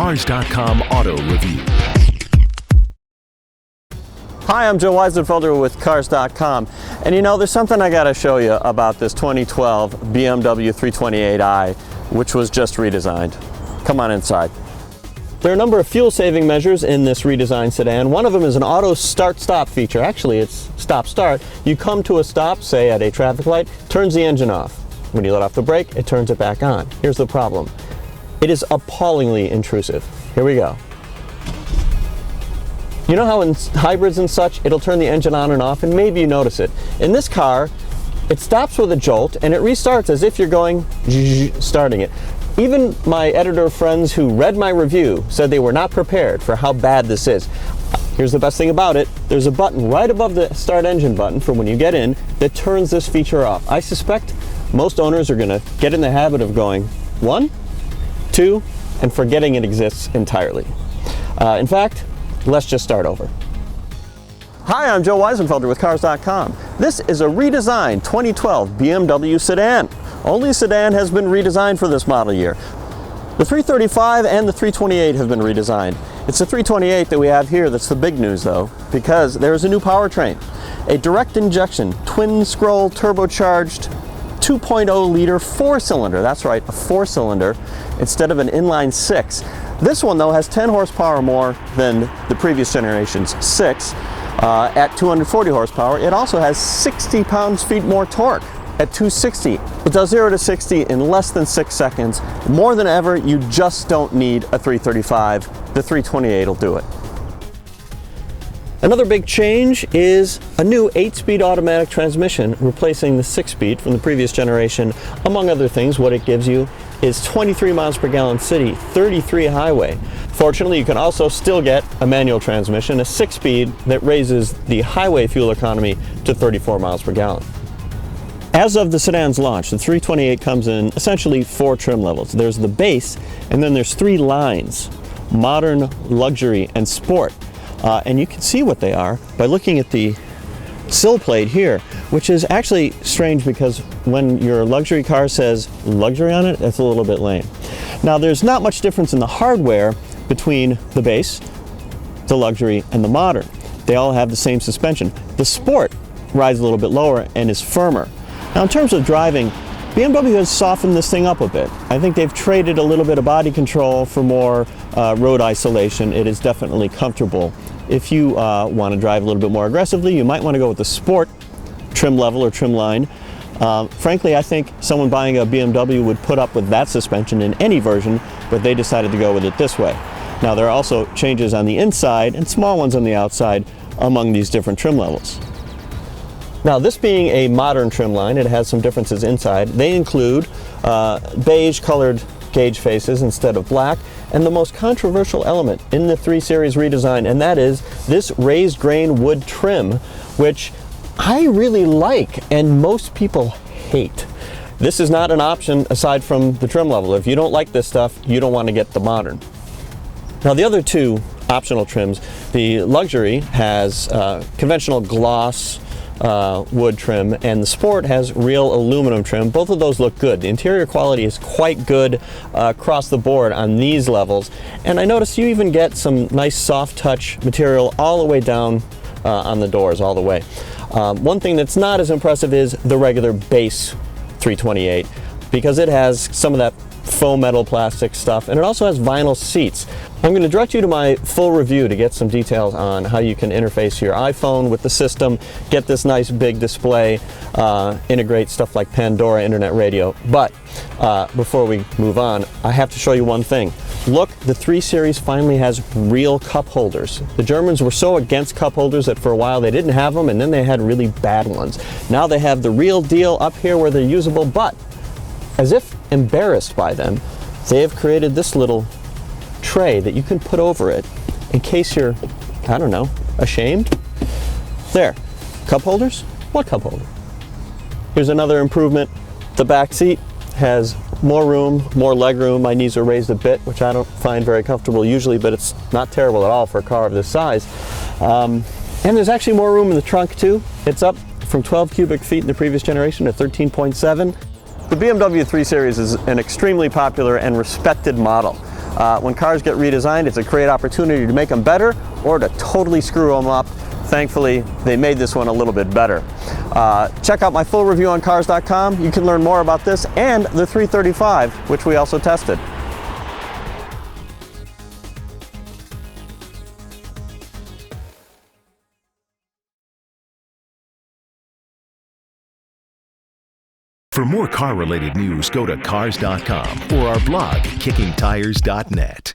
Cars.com Auto Review. Hi, I'm Joe Wiesenfelder with Cars.com, and you know, there's something I gotta show you about this 2012 BMW 328i, which was just redesigned. Come on inside. There are a number of fuel-saving measures in this redesigned sedan. One of them is an auto start-stop feature. Actually, it's stop-start. You come to a stop, say at a traffic light, turns the engine off. When you let off the brake, it turns it back on. Here's the problem. It is appallingly intrusive. Here we go. You know how in hybrids and such, it'll turn the engine on and off, and maybe you notice it. In this car, it stops with a jolt, and it restarts as if you're going starting it. Even my editor friends who read my review said they were not prepared for how bad this is. Here's the best thing about it. There's a button right above the start engine button for when you get in that turns this feature off. I suspect most owners are going to get in the habit of going 1, 2, and forgetting it exists entirely. In fact, let's just start over. Hi, I'm Joe Wiesenfelder with Cars.com. This is a redesigned 2012 BMW sedan. Only sedan has been redesigned for this model year. The 335 and the 328 have been redesigned. It's the 328 that we have here that's the big news though, because there's a new powertrain. A direct injection, twin scroll turbocharged 2.0 liter 4-cylinder. That's right, a 4-cylinder instead of an inline 6. This one though has 10 horsepower more than the previous generation's 6 at 240 horsepower. It also has 60 pounds-feet more torque at 260. It does 0 to 60 in less than 6 seconds. More than ever, you just don't need a 335. The 328 will do it. Another big change is a new 8-speed automatic transmission replacing the 6-speed from the previous generation. Among other things, what it gives you is 23 miles per gallon city, 33 highway. Fortunately, you can also still get a manual transmission, a 6-speed that raises the highway fuel economy to 34 miles per gallon. As of the sedan's launch, the 328 comes in essentially 4 trim levels. There's the base, and then there's 3 lines: modern, luxury, and sport. And you can see what they are by looking at the sill plate here, which is actually strange because when your luxury car says luxury on it, that's a little bit lame. Now, there's not much difference in the hardware between the base, the luxury, and the modern. They all have the same suspension. The sport rides a little bit lower and is firmer. Now, in terms of driving, BMW has softened this thing up a bit. I think they've traded a little bit of body control for more road isolation. It is definitely comfortable. If you want to drive a little bit more aggressively, you might want to go with the sport trim level or trim line. Frankly, I think someone buying a BMW would put up with that suspension in any version, but they decided to go with it this way. Now, there are also changes on the inside and small ones on the outside among these different trim levels. Now, this being a modern trim line, it has some differences inside. They include beige colored gauge faces instead of black, and the most controversial element in the 3 Series redesign, and that is this raised grain wood trim, which I really like and most people hate. This is not an option aside from the trim level. If you don't like this stuff, you don't want to get the modern. Now, the other 2 optional trims, the luxury has conventional gloss wood trim, and the sport has real aluminum trim. Both of those look good. The interior quality is quite good across the board on these levels, and I noticed you even get some nice soft touch material all the way down on the doors all the way. One thing that's not as impressive is the regular base 328, because it has some of that faux metal plastic stuff, and it also has vinyl seats. I'm going to direct you to my full review to get some details on how you can interface your iPhone with the system, get this nice big display, integrate stuff like Pandora Internet Radio. But before we move on, I have to show you one thing. Look, the 3 Series finally has real cup holders. The Germans were so against cup holders that for a while they didn't have them, and then they had really bad ones. Now they have the real deal up here where they're usable, but as if embarrassed by them, they have created this little tray that you can put over it in case you're, I don't know, ashamed. There, cup holders? What cup holder? Here's another improvement. The back seat has more room, more leg room. My knees are raised a bit, which I don't find very comfortable usually, but it's not terrible at all for a car of this size. And there's actually more room in the trunk too. It's up from 12 cubic feet in the previous generation to 13.7. The BMW 3 Series is an extremely popular and respected model. When cars get redesigned, it's a great opportunity to make them better or to totally screw them up. Thankfully, they made this one a little bit better. Check out my full review on Cars.com. You can learn more about this and the 335, which we also tested. For more car-related news, go to Cars.com or our blog, kickingtires.net.